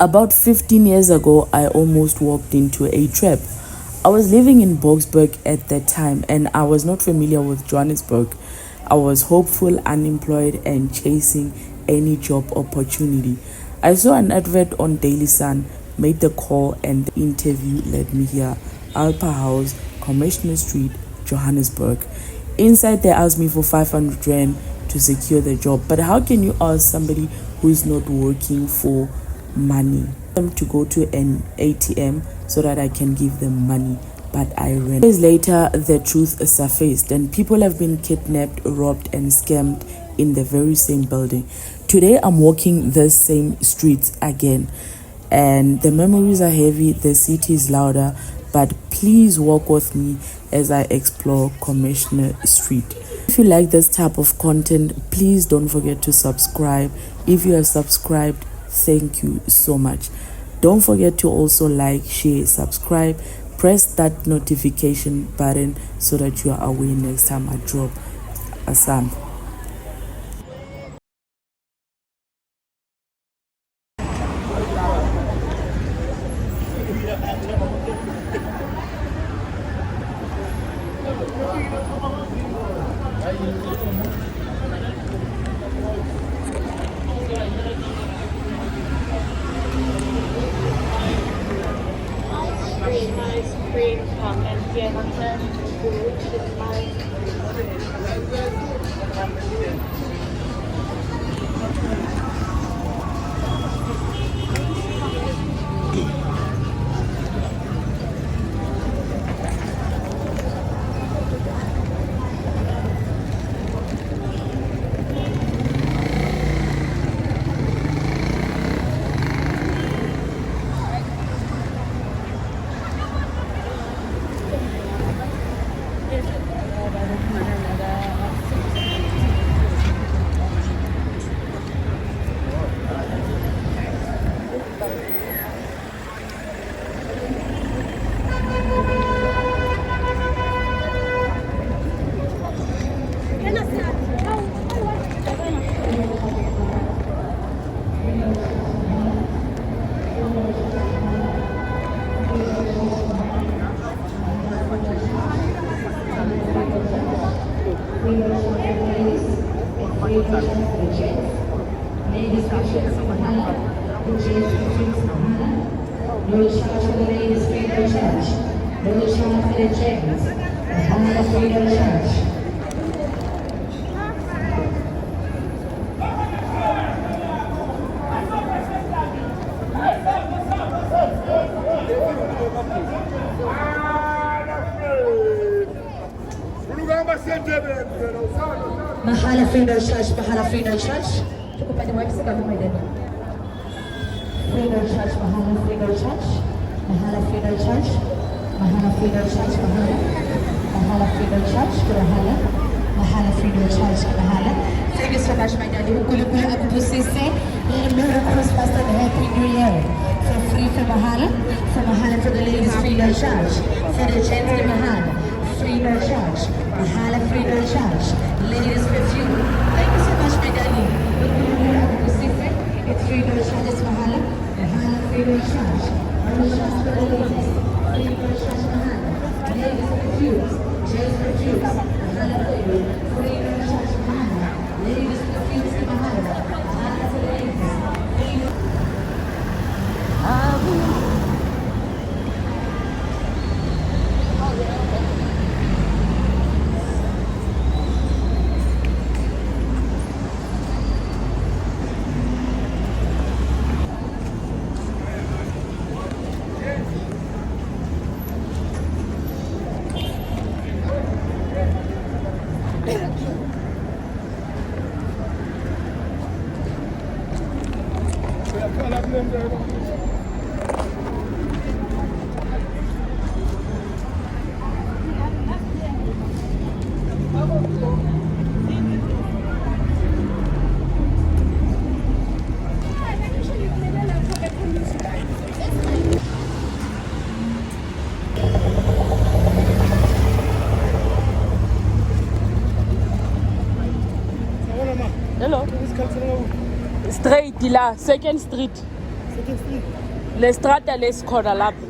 About 15 years ago, I almost walked into a trap. I was living in Boksburg at that time and I was not familiar with Johannesburg. I was hopeful, unemployed, and chasing any job opportunity. I saw an advert on Daily Sun, made the call, and the interview led me here. Alpa House, Commissioner Street, Johannesburg. Inside, they asked me for 500 Rand to secure the job. But how can you ask somebody who is not working for money? Them to go to an ATM so that I can give them money, but I ran. Days later, the truth surfaced, and people have been kidnapped, robbed, and scammed in the very same building. Today, I'm walking the same streets again, and the memories are heavy. The city is louder, but please walk with me as I explore Commissioner Street. If you like this type of content, please don't forget to subscribe. If you have subscribed, thank you so much. Don't forget to also like, share, subscribe, press that notification button so that you are aware next time I drop a sample. Ice cream, come and get on them. No charge for the ladies, free no charge. No charge for the gents. Free no charge. Mahala free no charge, mahala free no charge. Cukup pada website kami ada. Free no charge, mahala free no charge. Mahala free no charge. Mahala free no charge, mahala. Mahala free no charge, mahala. Mahala free no charge, mahala. Thank you so much, my daddy. Ukulu-kulu aku pusisi. Merry Christmas and Happy New Year. For free for mahala for the ladies, free no charge. For the gents, mahala. Free no charge. Mahala free no charge. Ladies perfume. Thank you so much, my daddy. It's free no charge. It's mahala. Mahala free no charge. No charge for the ladies. Free no charge. Mahala. Ladies perfume. Gents perfume. Mahala for you. Free no charge. Mahala. Ladies perfume. Mahala. Mahala for the ladies. Free no. Hello. Straight, là, Second Street. Le strata le skhona lapho.